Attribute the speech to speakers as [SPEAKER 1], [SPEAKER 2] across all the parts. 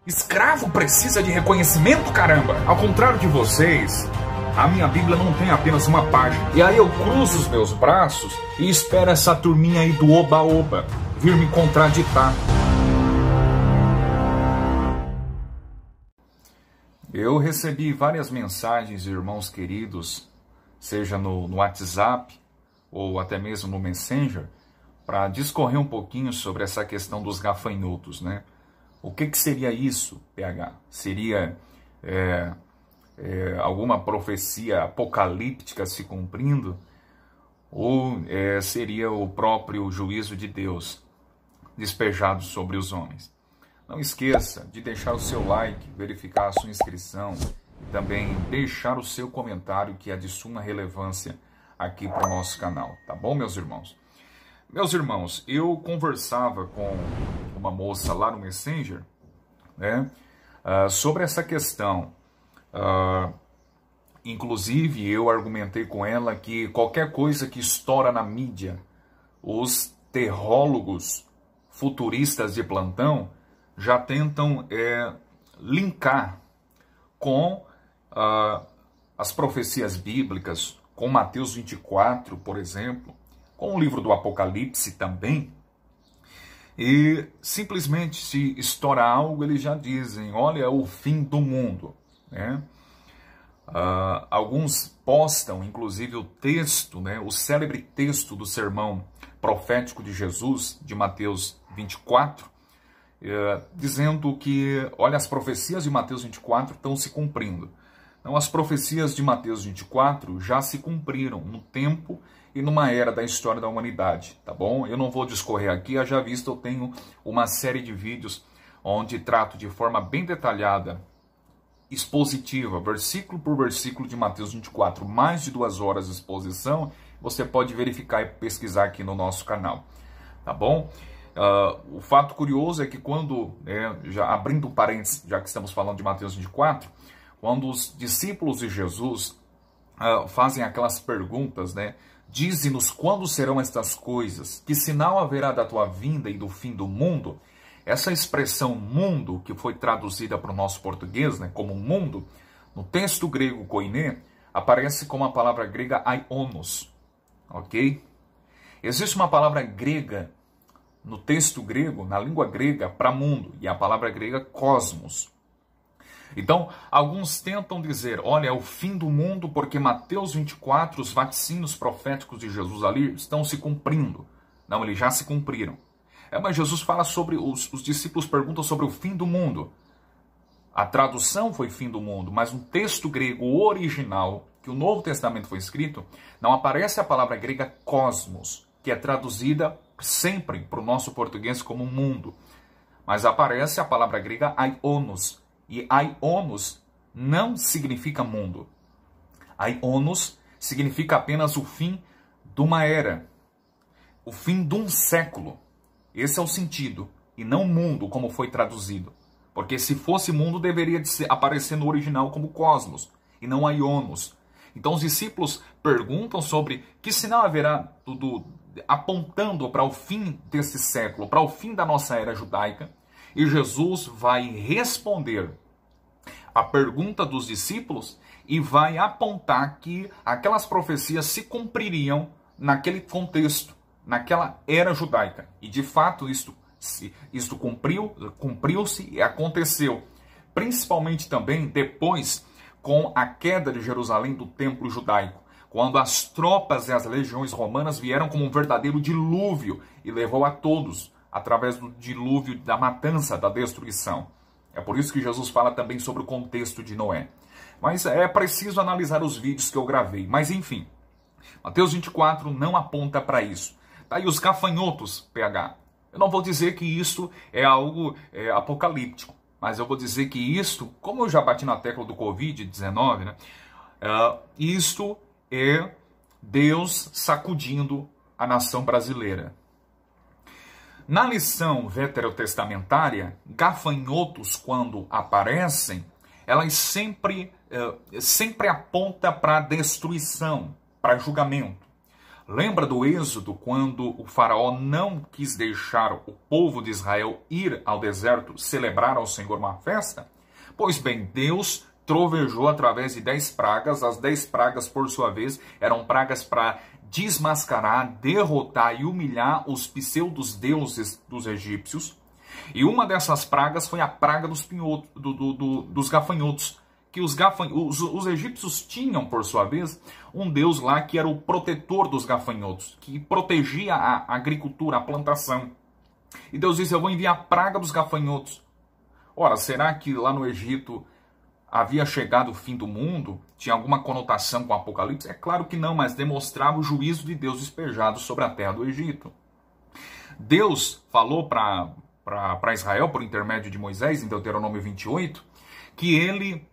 [SPEAKER 1] Escravo precisa de reconhecimento, caramba! Ao contrário de vocês, a minha Bíblia não tem apenas uma página. E aí eu cruzo os meus braços e espero essa turminha aí do oba-oba vir me contraditar. Eu recebi várias mensagens de irmãos queridos, seja no WhatsApp ou até mesmo no Messenger, para discorrer um pouquinho sobre essa questão dos gafanhotos, né? O que seria isso, PH? Seria alguma profecia apocalíptica se cumprindo? Ou seria o próprio juízo de Deus despejado sobre os homens? Não esqueça de deixar o seu like, verificar a sua inscrição e também deixar o seu comentário, que é de suma relevância aqui para o nosso canal, tá bom, meus irmãos? Meus irmãos, eu conversava com uma moça lá no Messenger, né, sobre essa questão. Inclusive, eu argumentei com ela que qualquer coisa que estoura na mídia, os terrólogos futuristas de plantão já tentam linkar com as profecias bíblicas, com Mateus 24, por exemplo, com o livro do Apocalipse também, e simplesmente se estoura algo, eles já dizem, olha, é o fim do mundo, né? Alguns postam, inclusive, o texto, né, o célebre texto do sermão profético de Jesus, de Mateus 24, dizendo que, olha, as profecias de Mateus 24 estão se cumprindo. Então, as profecias de Mateus 24 já se cumpriram no tempo e numa era da história da humanidade, tá bom? Eu não vou discorrer aqui, já visto, eu tenho uma série de vídeos onde trato de forma bem detalhada, expositiva, versículo por versículo de Mateus 24, mais de 2 horas de exposição, você pode verificar e pesquisar aqui no nosso canal, tá bom? O fato curioso é que quando, já abrindo parênteses, já que estamos falando de Mateus 24, quando os discípulos de Jesus fazem aquelas perguntas, né? Dize-nos quando serão estas coisas, que sinal haverá da tua vinda e do fim do mundo? Essa expressão mundo, que foi traduzida para o nosso português, né, como mundo, no texto grego koiné, aparece como a palavra grega aionos, ok? Existe uma palavra grega no texto grego, na língua grega, para mundo, e a palavra grega cosmos. Então, alguns tentam dizer, olha, é o fim do mundo porque Mateus 24, os vaticínios proféticos de Jesus ali estão se cumprindo. Não, eles já se cumpriram. Mas Jesus fala sobre, os discípulos perguntam sobre o fim do mundo. A tradução foi fim do mundo, mas no texto grego original, que o Novo Testamento foi escrito, não aparece a palavra grega cosmos, que é traduzida sempre para o nosso português como mundo. Mas aparece a palavra grega aionos, e aionos não significa mundo. Aionos significa apenas o fim de uma era, o fim de um século. Esse é o sentido, e não mundo, como foi traduzido. Porque se fosse mundo, deveria aparecer no original como cosmos, e não aionos. Então os discípulos perguntam sobre que sinal haverá apontando para o fim desse século, para o fim da nossa era judaica, e Jesus vai responder a pergunta dos discípulos e vai apontar que aquelas profecias se cumpririam naquele contexto, naquela era judaica. E de fato isto cumpriu-se e aconteceu. Principalmente também depois com a queda de Jerusalém do templo judaico, quando as tropas e as legiões romanas vieram como um verdadeiro dilúvio e levou a todos, através do dilúvio da matança, da destruição. É por isso que Jesus fala também sobre o contexto de Noé. Mas é preciso analisar os vídeos que eu gravei. Mas enfim, Mateus 24 não aponta para isso. Tá aí os gafanhotos, PH. Eu não vou dizer que isso é algo apocalíptico, mas eu vou dizer que isto, como eu já bati na tecla do Covid-19, né, isto é Deus sacudindo a nação brasileira. Na lição veterotestamentária, gafanhotos, quando aparecem, elas sempre apontam para destruição, para julgamento. Lembra do Êxodo, quando o faraó não quis deixar o povo de Israel ir ao deserto celebrar ao Senhor uma festa? Pois bem, Deus trovejou através de 10 pragas. As 10 pragas, por sua vez, eram pragas para desmascarar, derrotar e humilhar os pseudos deuses dos egípcios. E uma dessas pragas foi a praga dos dos gafanhotos. Que os egípcios tinham, por sua vez, um deus lá que era o protetor dos gafanhotos, que protegia a agricultura, a plantação. E Deus disse: eu vou enviar a praga dos gafanhotos. Ora, será que lá no Egito havia chegado o fim do mundo? Tinha alguma conotação com o Apocalipse? É claro que não, mas demonstrava o juízo de Deus despejado sobre a terra do Egito. Deus falou para Israel, por intermédio de Moisés, em Deuteronômio 28, que ele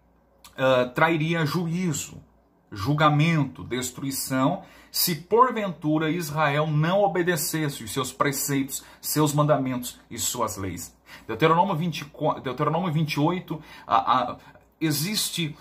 [SPEAKER 1] trairia juízo, julgamento, destruição, se porventura Israel não obedecesse os seus preceitos, seus mandamentos e suas leis. Deuteronômio 28, existe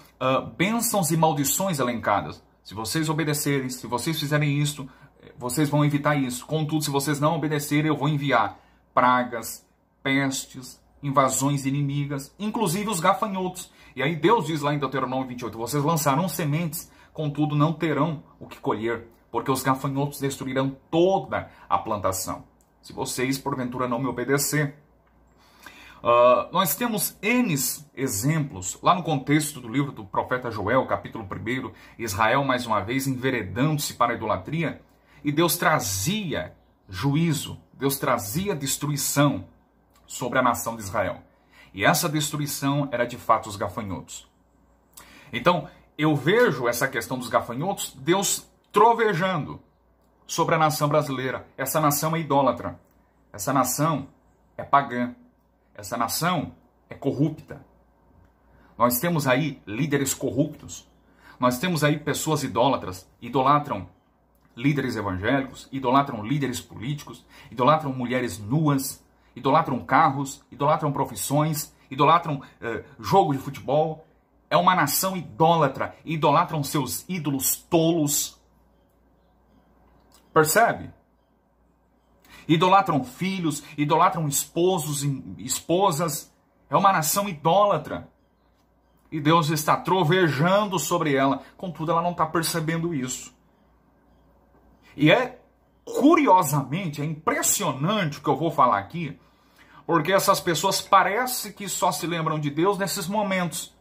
[SPEAKER 1] bênçãos e maldições elencadas. Se vocês obedecerem, se vocês fizerem isto, vocês vão evitar isso. Contudo, se vocês não obedecerem, eu vou enviar pragas, pestes, invasões inimigas, inclusive os gafanhotos. E aí Deus diz lá em Deuteronômio 28, vocês lançarão sementes, contudo não terão o que colher, porque os gafanhotos destruirão toda a plantação, se vocês porventura não me obedecer. Nós temos N exemplos, lá no contexto do livro do profeta Joel, capítulo 1, Israel mais uma vez enveredando-se para a idolatria, e Deus trazia juízo, Deus trazia destruição sobre a nação de Israel. E essa destruição era de fato os gafanhotos. Então, eu vejo essa questão dos gafanhotos, Deus trovejando sobre a nação brasileira. Essa nação é idólatra. Essa nação é pagã. Essa nação é corrupta. Nós temos aí líderes corruptos. Nós temos aí pessoas idólatras, idolatram líderes evangélicos, idolatram líderes políticos, idolatram mulheres nuas, idolatram carros, idolatram profissões, idolatram jogo de futebol. É uma nação idólatra, idolatram seus ídolos tolos. Percebe? Idolatram filhos, idolatram esposos e esposas. É uma nação idólatra. E Deus está trovejando sobre ela. Contudo, ela não está percebendo isso. E curiosamente, é impressionante o que eu vou falar aqui, porque essas pessoas parecem que só se lembram de Deus nesses momentos.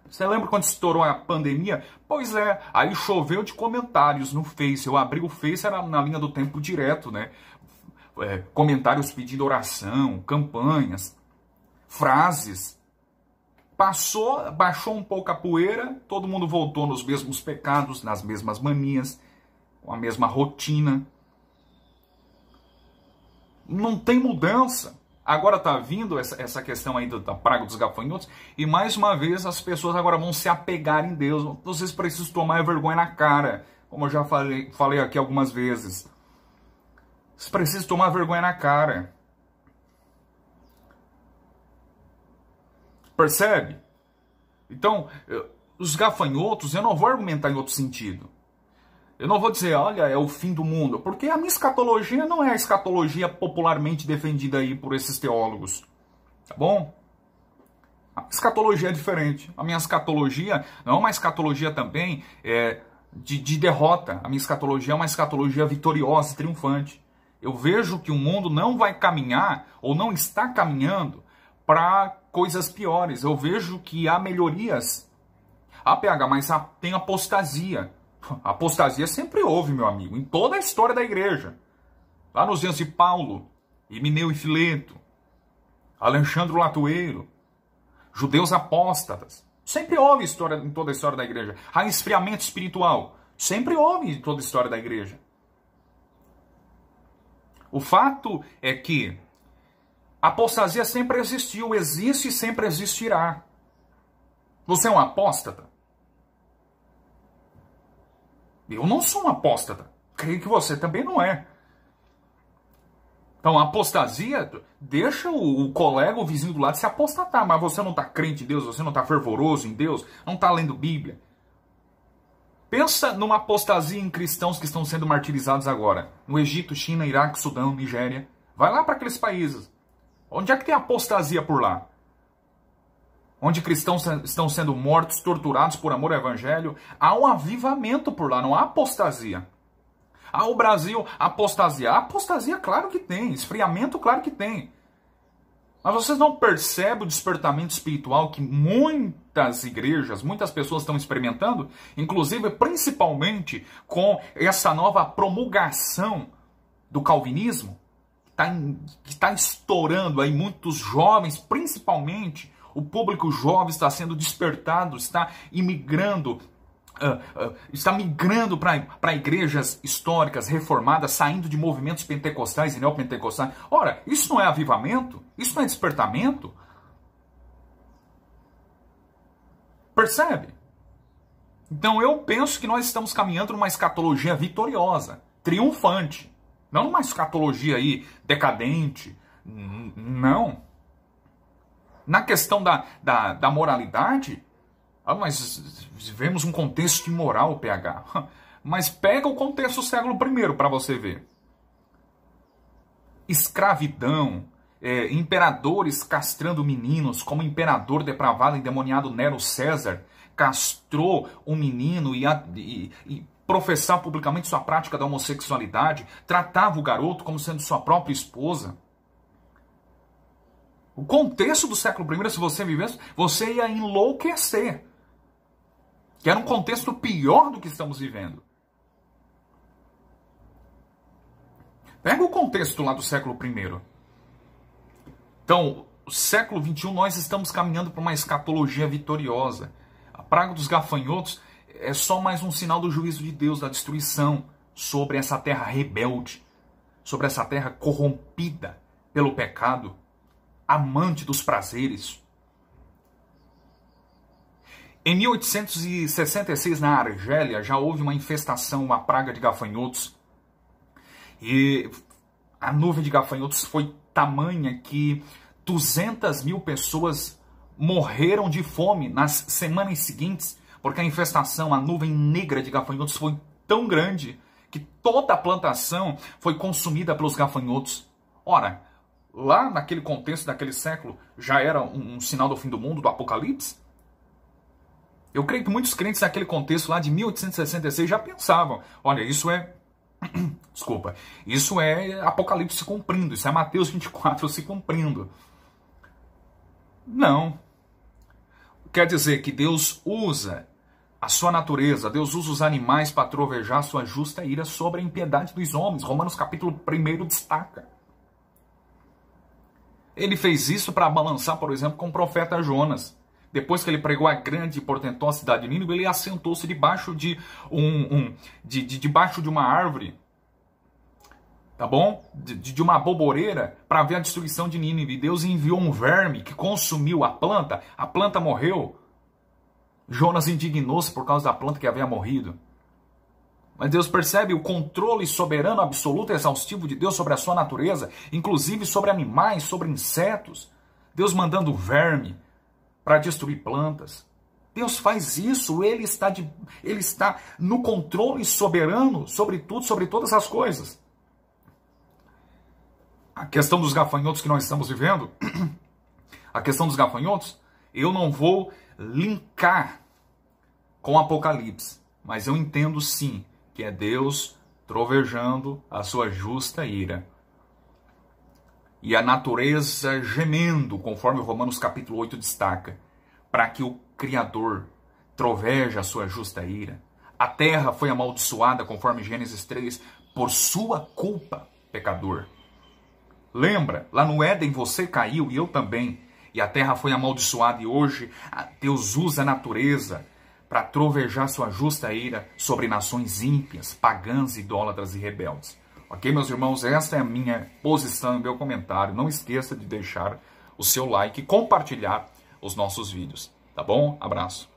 [SPEAKER 1] Você lembra quando estourou a pandemia? Pois é, aí choveu de comentários no Face. Eu abri o Face, era na linha do tempo direto, né? Comentários pedindo oração, campanhas, frases. Baixou um pouco a poeira, todo mundo voltou nos mesmos pecados, nas mesmas manias, com a mesma rotina. Não tem mudança. Agora está vindo essa questão aí da praga dos gafanhotos, e mais uma vez as pessoas agora vão se apegar em Deus. Vocês precisam tomar vergonha na cara, como eu já falei aqui algumas vezes. Vocês precisam tomar vergonha na cara. Percebe? Então, os gafanhotos, eu não vou argumentar em outro sentido. Eu não vou dizer, olha, é o fim do mundo, porque a minha escatologia não é a escatologia popularmente defendida aí por esses teólogos, tá bom? A escatologia é diferente. A minha escatologia não é uma escatologia também de derrota. A minha escatologia é uma escatologia vitoriosa e triunfante. Eu vejo que o mundo não vai caminhar, ou não está caminhando, para coisas piores. Eu vejo que há melhorias. PH, mas tem apostasia. A apostasia sempre houve, meu amigo, em toda a história da igreja. Lá nos dias de Paulo, Himeneu e Fileto, Alexandre Latueiro, judeus apóstatas. Sempre houve história em toda a história da igreja. Há esfriamento espiritual. Sempre houve em toda a história da igreja. O fato é que a apostasia sempre existiu, existe e sempre existirá. Você é um apóstata? Eu não sou um apóstata. Creio que você também não é. Então, a apostasia deixa o colega, o vizinho do lado se apostatar. Mas você não está crente em Deus, você não está fervoroso em Deus, não está lendo Bíblia. Pensa numa apostasia em cristãos que estão sendo martirizados agora. No Egito, China, Iraque, Sudão, Nigéria. Vai lá para aqueles países. Onde é que tem apostasia por lá? Onde cristãos estão sendo mortos, torturados por amor ao evangelho. Há um avivamento por lá, não há apostasia. O Brasil, apostasia. Apostasia, claro que tem. Esfriamento, claro que tem. Mas vocês não percebem o despertamento espiritual que muitas igrejas, muitas pessoas estão experimentando? Inclusive, principalmente com essa nova promulgação do calvinismo, que está estourando aí muitos jovens, principalmente o público jovem está sendo despertado, está imigrando, está migrando para igrejas históricas, reformadas, saindo de movimentos pentecostais e neopentecostais. Ora, isso não é avivamento? Isso não é despertamento? Percebe? Então eu penso que nós estamos caminhando numa escatologia vitoriosa, triunfante. Não numa escatologia aí decadente. Não. Na questão da moralidade, nós vivemos um contexto imoral, PH. Mas pega o contexto do século I para você ver. Escravidão, imperadores castrando meninos, como o imperador depravado e endemoniado Nero César castrou um menino e professava publicamente sua prática da homossexualidade, tratava o garoto como sendo sua própria esposa. O contexto do século I, se você vivesse, você ia enlouquecer. Que era um contexto pior do que estamos vivendo. Pega o contexto lá do século I. Então, no século XXI, nós estamos caminhando para uma escatologia vitoriosa. A praga dos gafanhotos é só mais um sinal do juízo de Deus, da destruição sobre essa terra rebelde, sobre essa terra corrompida pelo pecado, amante dos prazeres. Em 1866, na Argélia, já houve uma infestação, uma praga de gafanhotos. E a nuvem de gafanhotos foi tamanha que 200 mil pessoas morreram de fome nas semanas seguintes, porque a infestação, a nuvem negra de gafanhotos foi tão grande que toda a plantação foi consumida pelos gafanhotos. Ora, lá naquele contexto, daquele século, já era um sinal do fim do mundo, do Apocalipse? Eu creio que muitos crentes naquele contexto lá de 1866 já pensavam, olha, isso é... Desculpa, isso é Apocalipse se cumprindo, isso é Mateus 24 se cumprindo. Não. Quer dizer que Deus usa a sua natureza, Deus usa os animais para trovejar sua justa ira sobre a impiedade dos homens. Romanos capítulo 1 destaca. Ele fez isso para balançar, por exemplo, com o profeta Jonas. Depois que ele pregou a grande e portentosa cidade de Nínive, ele assentou-se debaixo debaixo de uma árvore, tá bom? De uma boboreira, para ver a destruição de Nínive. Deus enviou um verme que consumiu a planta morreu. Jonas indignou-se por causa da planta que havia morrido. Mas Deus percebe o controle soberano, absoluto e exaustivo de Deus sobre a sua natureza, inclusive sobre animais, sobre insetos. Deus mandando verme para destruir plantas. Deus faz isso, Ele está no controle soberano sobre tudo, sobre todas as coisas. A questão dos gafanhotos que nós estamos vivendo, a questão dos gafanhotos, eu não vou linkar com o Apocalipse, mas eu entendo sim que é Deus trovejando a sua justa ira. E a natureza gemendo, conforme Romanos capítulo 8 destaca, para que o Criador troveja a sua justa ira. A terra foi amaldiçoada, conforme Gênesis 3, por sua culpa, pecador. Lembra, lá no Éden você caiu e eu também, e a terra foi amaldiçoada, e hoje Deus usa a natureza para trovejar sua justa ira sobre nações ímpias, pagãs, idólatras e rebeldes. Ok, meus irmãos? Esta é a minha posição e meu comentário. Não esqueça de deixar o seu like e compartilhar os nossos vídeos. Tá bom? Abraço.